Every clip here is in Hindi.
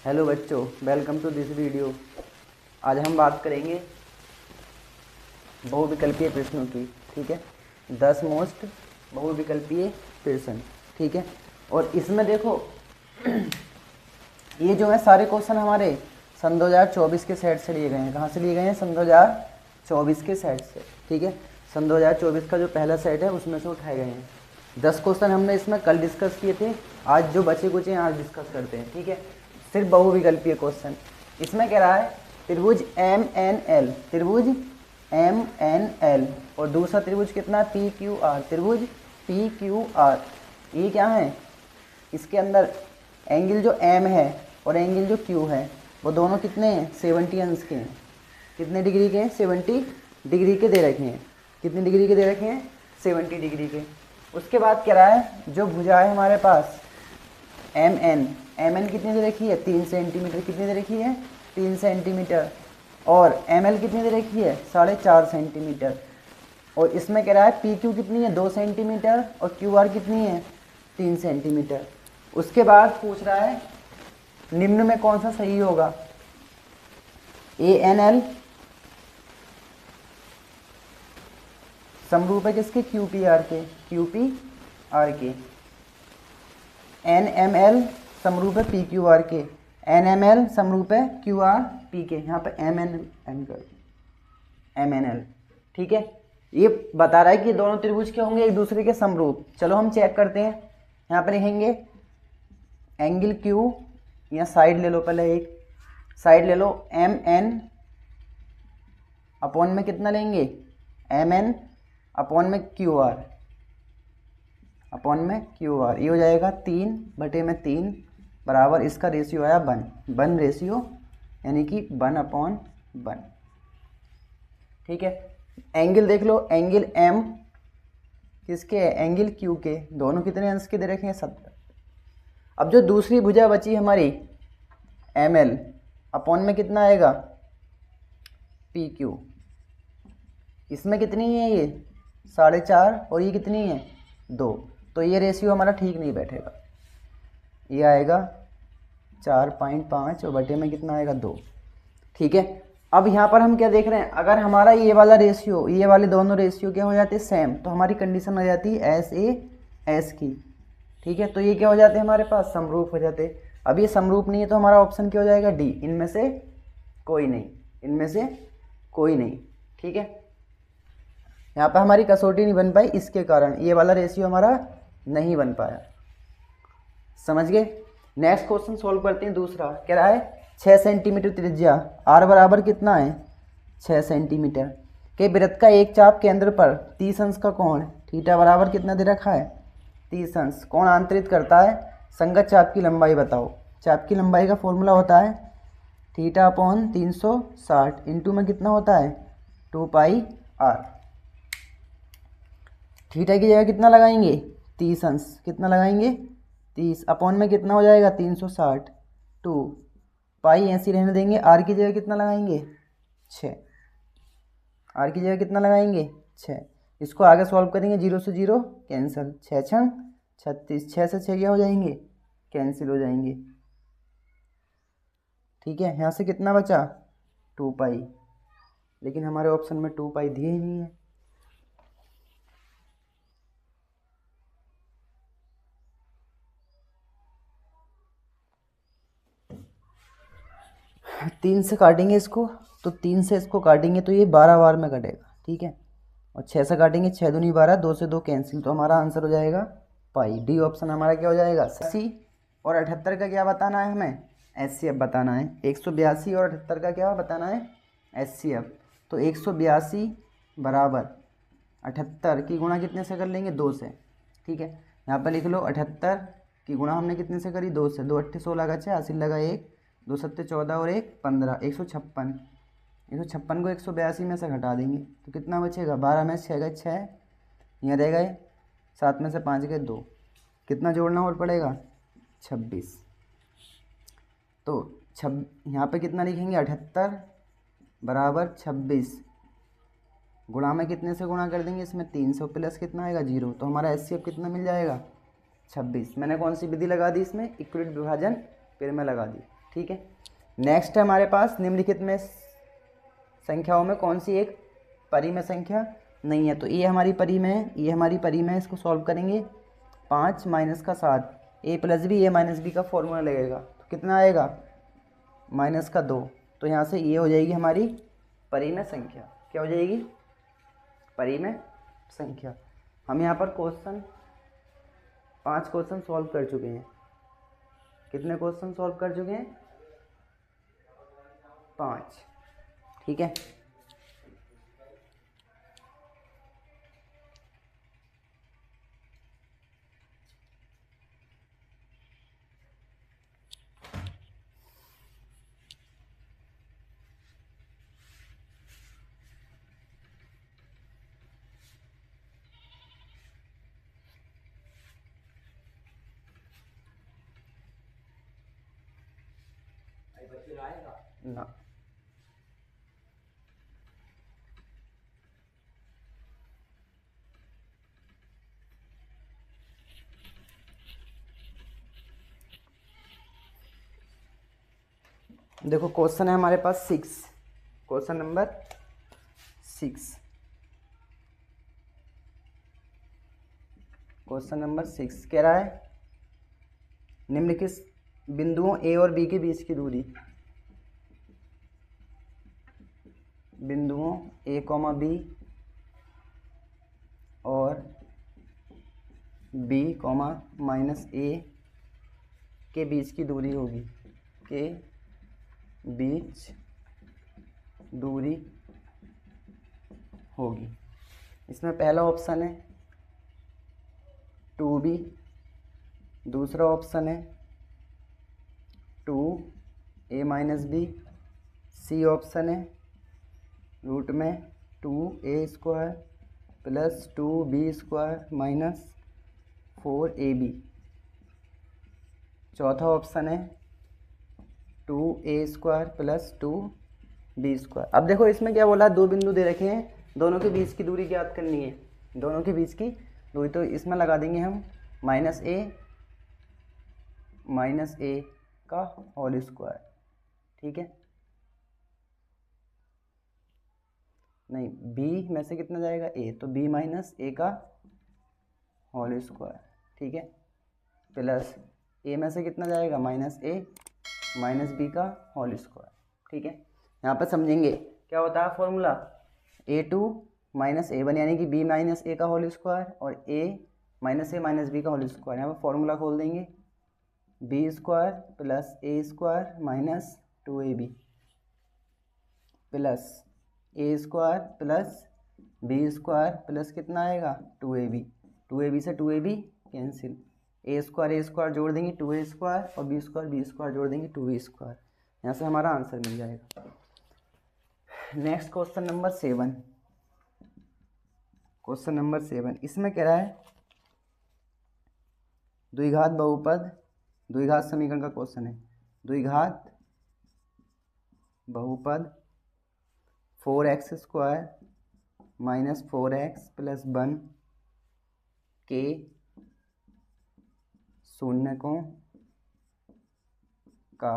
हेलो बच्चों, वेलकम टू दिस वीडियो। आज हम बात करेंगे बहुविकल्पीय प्रश्नों की। ठीक है, 10 मोस्ट बहुविकल्पीय प्रश्न। ठीक है, और इसमें देखो ये जो है सारे क्वेश्चन हमारे सन 2024 के सेट से लिए गए हैं। कहाँ से लिए गए हैं? सन 2024 के सेट से। ठीक है, सन 2024 का जो पहला सेट है उसमें से उठाए गए हैं। 10 क्वेश्चन हमने इसमें कल डिस्कस किए थे, आज जो बचे कुचे हैं आज डिस्कस करते हैं। ठीक है, सिर्फ बहुविकल्पीय क्वेश्चन। इसमें कह रहा है त्रिभुज MNL, त्रिभुज MNL और दूसरा त्रिभुज कितना PQR, त्रिभुज PQR। ये क्या है? इसके अंदर एंगल जो M है और एंगल जो Q है वो दोनों कितने हैं? 70 अंश के हैं। कितने डिग्री के हैं? 70 डिग्री के दे रखे हैं। कितनी डिग्री के दे रखे हैं? 70 डिग्री के। उसके बाद कह रहा है जो भुजा है हमारे पास MN कितनी दे रखी है? 3 सेंटीमीटर। कितनी दे रखी है? 3 सेंटीमीटर। और ML कितनी दे रखी है? 4.5 सेंटीमीटर। और इसमें कह रहा है PQ कितनी है? 2 सेंटीमीटर और QR कितनी है? 3 सेंटीमीटर। उसके बाद पूछ रहा है निम्न में कौन सा सही होगा? ANL समरूप है किसके? QPR के, QPR के। NML समरूप है PQR के, NML समरूप है QRP के। यहाँ पे MNL। ठीक है, ये बता रहा है कि दोनों त्रिभुज के होंगे एक दूसरे के समरूप। चलो हम चेक करते हैं। यहाँ पर लिखेंगे एंगल Q, या साइड ले लो, पहले एक साइड ले लो MN अपॉन में कितना लेंगे? MN अपॉन में QR, अपॉन में QR। ये हो जाएगा 3/3 बराबर इसका रेशियो आया 1 रेशियो, यानी कि 1/1। ठीक है, एंगल देख लो, एंगल M किसके है? एंगल Q के। दोनों कितने अंश के दे रखे हैं? 70। अब जो दूसरी भुजा बची हमारी ML अपॉन में कितना आएगा? PQ। इसमें कितनी है? ये 4.5 और ये कितनी है? 2। तो ये रेशियो हमारा ठीक नहीं बैठेगा। ये आएगा 4.5 और बटे में कितना आएगा? 2। ठीक है, अब यहाँ पर हम क्या देख रहे हैं? अगर हमारा ये वाला रेशियो, ये वाले दोनों रेशियो क्या हो जाते हैं? सेम, तो हमारी कंडीशन हो जाती है SAS की। ठीक है, तो ये क्या हो जाते हैं? हमारे पास समरूप हो जाते। अब ये समरूप नहीं है तो हमारा ऑप्शन क्या हो जाएगा? D, इनमें से कोई नहीं, इनमें से कोई नहीं। ठीक है, यहाँ पे हमारी कसौटी नहीं बन पाई, इसके कारण ये वाला रेशियो हमारा नहीं बन पाया। समझ गए? नेक्स्ट क्वेश्चन सोल्व करते हैं। दूसरा कह रहा है 6 सेंटीमीटर त्रिज्या, R बराबर कितना है? 6 सेंटीमीटर के वृत्त का एक चाप केंद्र पर 30 अंश का कोण थीटा बराबर कितना दे रखा है? 30 अंश कोण आंतरित करता है। संगत चाप की लंबाई बताओ। चाप की लंबाई का फॉर्मूला होता है थीटा अपॉन 360 इंटू में कितना होता है? 2πr। थीटा की जगह कितना लगाएंगे? 30 अंश। कितना लगाएंगे? 30 अपॉन में कितना हो जाएगा? 360। 2 पाई ऐसी रहने देंगे। आर की जगह कितना लगाएंगे? 6। आर की जगह कितना लगाएंगे? 6। इसको आगे सॉल्व करेंगे, 0 से 0 कैंसिल, 6 छंग 36, 6 से 6 क्या हो जाएंगे? कैंसिल हो जाएंगे। ठीक है, यहाँ से कितना बचा? 2π, लेकिन हमारे ऑप्शन में 2π दिए ही नहीं है। तीन से काटेंगे इसको, तो 3 से इसको काटेंगे तो ये 12 बार में कटेगा। ठीक है, और 6 से काटेंगे, 6 दूनी 12, 2 से 2 कैंसिल, तो हमारा आंसर हो जाएगा पाई। डी ऑप्शन हमारा क्या हो जाएगा? 80 और 78 का क्या बताना है हमें? HCF बताना है। 182 और 78 का क्या बताना है? HCF। तो 182 बराबर 78 की गुणा कितने से कर लेंगे? 2 से। ठीक है, यहाँ पर लिख लो 78 की गुणा हमने कितने से करी? 2 से। 2 8 16 का 6, 80 लगा 1, 2 7 14 और 1 15, 156। 156 को 182 में से घटा देंगे तो कितना बचेगा? 12 में 6 गए 6, यहाँ रह गए 7 में से 5 गए 2, कितना जोड़ना और पड़ेगा? 26। तो यहाँ पे कितना लिखेंगे? 78 बराबर 26 गुणा में कितने से गुणा कर देंगे? इसमें 300 प्लस कितना आएगा? 0। तो हमारा HCF कितना मिल जाएगा? 26। मैंने कौन सी विधि लगा दी इसमें? इक्विलेटरल विभाजन फिर मैं लगा दी। ठीक है। नेक्स्ट है हमारे पास निम्नलिखित में संख्याओं में कौन सी एक परिमेय संख्या नहीं है। तो ये हमारी परिमेय है, ये हमारी परिमेय है, इसको सॉल्व करेंगे। 5 माइनस का 7, ए प्लस बी, ए माइनस बी का फॉर्मूला लगेगा तो कितना आएगा माइनस का 2। तो यहाँ से ये हो जाएगी हमारी परिमेय संख्या। क्या हो जाएगी? परिमेय संख्या। हम यहाँ पर क्वेश्चन 5 क्वेश्चन सॉल्व कर चुके हैं। कितने क्वेश्चन सॉल्व कर चुके हैं? 5। ठीक है। ना देखो क्वेश्चन है हमारे पास 6, क्वेश्चन नंबर 6, क्वेश्चन नंबर 6 कह रहा है निम्नलिखित बिंदुओं ए और बी के बीच की दूरी, बिंदुओं ए कॉमा बी और बी कॉमा माइनस ए के बीच की दूरी होगी, के बीच दूरी होगी। इसमें पहला ऑप्शन है 2b, दूसरा ऑप्शन है 2a minus B, C option है रूट में 2a² plus 2b² minus 4ab, चौथा ऑप्शन है 2a² प्लस 2b²। अब देखो इसमें क्या बोला, दो बिंदु दे रखे हैं, दोनों के बीच की दूरी ज्ञात करनी है, दोनों के बीच की दूरी। तो इसमें लगा देंगे हम माइनस ए का होल स्क्वायर। ठीक है, नहीं b में से कितना जाएगा a, तो b माइनस ए का होल स्क्वायर। ठीक है, प्लस a में से कितना जाएगा माइनस ए माइनस बी का होल स्क्वायर। ठीक है, यहाँ पर समझेंगे क्या होता है फॉर्मूला, a2 माइनस ए वन यानी कि b माइनस ए का होल स्क्वायर और a minus a minus b का होल स्क्वायर। यहाँ पर फॉर्मूला खोल देंगे b² plus a² minus 2ab plus a² plus b² plus कितना आएगा 2ab, 2ab से 2ab कैंसिल, a² जोड़ देंगे 2a² और b² जोड़ देंगे 2b²। यहाँ से हमारा आंसर मिल जाएगा। Next question number 7, question number 7 इसमें कह रहा है द्विघात बहुपद, द्विघात समीकरण का क्वेश्चन है। द्विघात बहुपद 4x² माइनस 4x प्लस 1 के शून्यकों का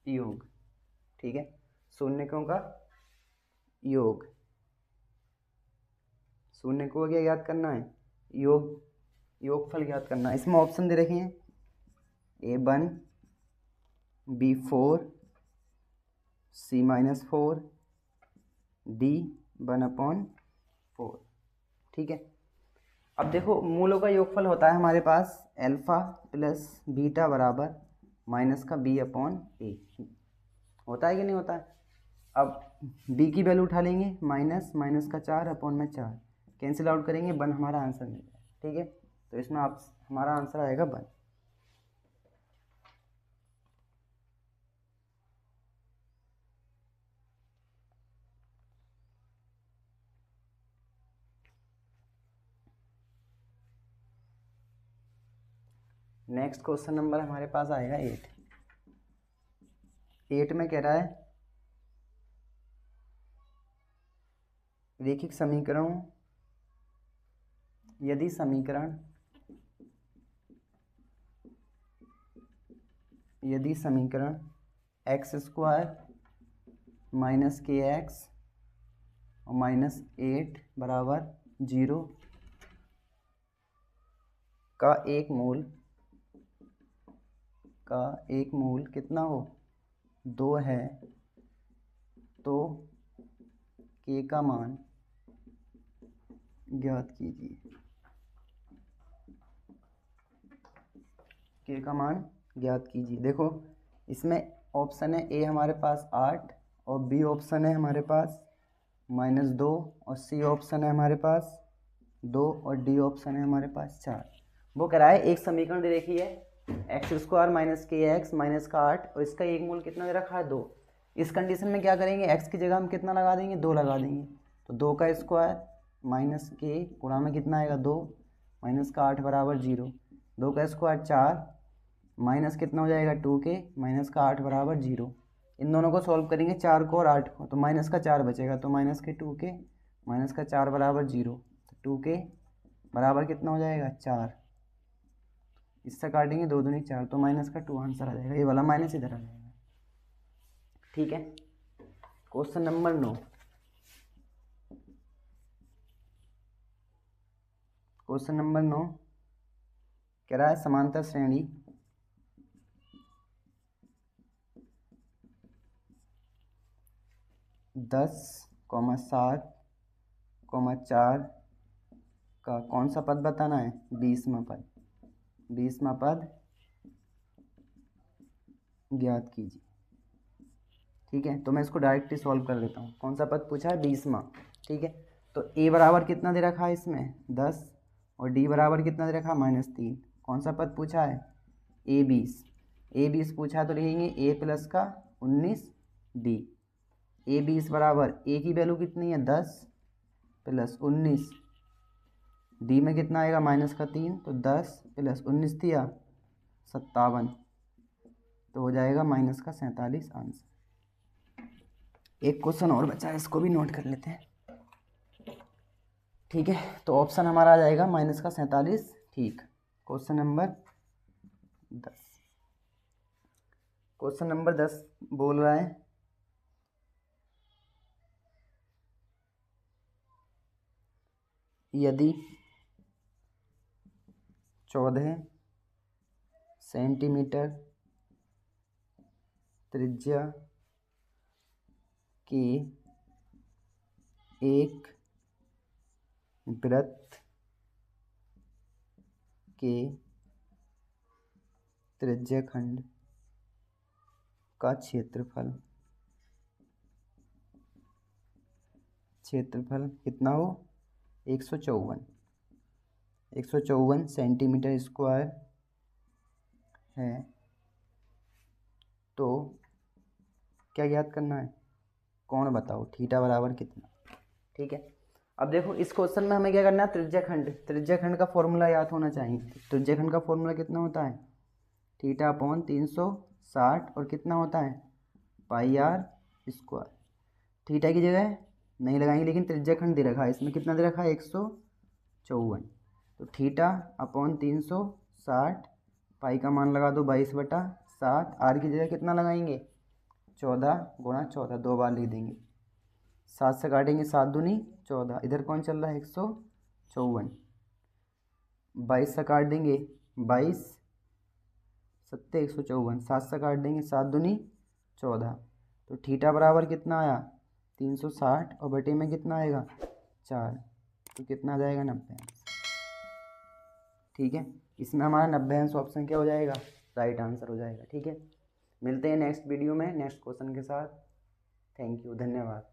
योग। ठीक है, शून्यकों का योग, शून्यकों क्या ज्ञात करना है, योगफल ज्ञात करना है। इसमें ऑप्शन दे रखे हैं a1 b4 c-4 d1/4। ठीक है, अब देखो मूलों का योगफल होता है हमारे पास अल्फा प्लस बीटा बराबर माइनस का b/a, होता है कि नहीं होता है। अब b की वैल्यू उठा लेंगे माइनस का 4/4 कैंसिल आउट करेंगे, 1 हमारा आंसर मिल जाएगा। ठीक है, तो इसमें आप हमारा आंसर आएगा 1। नेक्स्ट क्वेश्चन नंबर हमारे पास आएगा 8। 8 में कह रहा है रैखिक समीकरण, यदि समीकरण यदि समीकरण x² माइनस के एक्स और -8 बराबर 0 का एक मूल कितना हो 2 है, तो k का मान ज्ञात कीजिए। k का मान ज्ञात कीजिए। देखो इसमें ऑप्शन है ए हमारे पास 8 और बी ऑप्शन है हमारे पास -2 और सी ऑप्शन है हमारे पास 2 और डी ऑप्शन है हमारे पास 4। वो कह रहा है एक समीकरण दे रखी है x² माइनस के एक्स माइनस का 8 और इसका एक मूल कितना दे रखा है 2। इस कंडीशन में क्या करेंगे, x की जगह हम कितना लगा देंगे 2 लगा देंगे, तो 2 का स्क्वायर माइनस के गुणा में कितना आएगा 2 माइनस का 8 बराबर 0। 2 का स्क्वायर 4 माइनस कितना हो जाएगा 2k माइनस का 8 बराबर 0। इन दोनों को सॉल्व करेंगे 4 को और 8 को, तो माइनस का 4 बचेगा, तो माइनस के 2k माइनस का 4 बराबर 0। तो 2k बराबर कितना हो जाएगा 4, इससे काटेंगे 2 दूनी 4, तो माइनस का 2 आंसर आ जाएगा। ये वाला माइनस इधर आ जाएगा। ठीक है, क्वेश्चन नंबर 9। क्वेश्चन नंबर 9 कह रहा है समांतर श्रेणी दस 7, 4 का कौन सा पद बताना है 20वां पद। 20वां पद ज्ञात कीजिए। ठीक है, तो मैं इसको डायरेक्टली सॉल्व कर देता हूँ। कौन सा पद पूछा है 20वां। ठीक है, तो a बराबर कितना दे रखा है इसमें 10 और d बराबर कितना दे रखा है -3। कौन सा पद पूछा है a20 पूछा है, तो लिखेंगे a प्लस का 19d। a20 बराबर a की वैल्यू कितनी है 10 प्लस 19, डी में कितना आएगा माइनस का 3, तो 10 प्लस 19 दिया 57, तो हो जाएगा माइनस का 47 आंसर। एक क्वेश्चन और बचा है, इसको भी नोट कर लेते हैं। ठीक है, तो ऑप्शन हमारा आ जाएगा माइनस का 47। ठीक, क्वेश्चन नंबर 10। क्वेश्चन नंबर 10 बोल रहा है यदि 14 सेंटीमीटर त्रिज्या के एक वृत्त के त्रिज्याखंड का क्षेत्रफल कितना हो 154 सेंटीमीटर स्क्वायर है, तो क्या ज्ञात करना है, कोण बताओ थीटा बराबर कितना। ठीक है, अब देखो इस क्वेश्चन में हमें क्या करना है, त्रिज्याखंड का फॉर्मूला याद होना चाहिए। त्रिज्याखंड का फॉर्मूला कितना होता है थीटा अपॉन 360 और कितना होता है पाई आर स्क्वायर। थीटा की जगह नहीं लगाएंगे, लेकिन त्रिज्याखंड दे रखा है, इसमें कितना दे रखा है 154, तो थीटा अपॉन 360 पाई का मान लगा दो 22/7, आर की जगह कितना लगाएंगे 14 गुणा 14, 2 बार लिख देंगे। 7 से काटेंगे 7 दूनी 14, इधर कौन चल रहा है 154, 22 से काट देंगे 22 सत्ते 154, 7 से काट देंगे 7 दूनी 14, तो थीटा बराबर कितना आया 360 और बटे में कितना आएगा 4, तो कितना आ जाएगा 90 अंश। ठीक है, इसमें हमारा 90 अंश ऑप्शन क्या हो जाएगा राइट आंसर हो जाएगा। ठीक है, मिलते हैं नेक्स्ट वीडियो में नेक्स्ट क्वेश्चन के साथ। थैंक यू, धन्यवाद।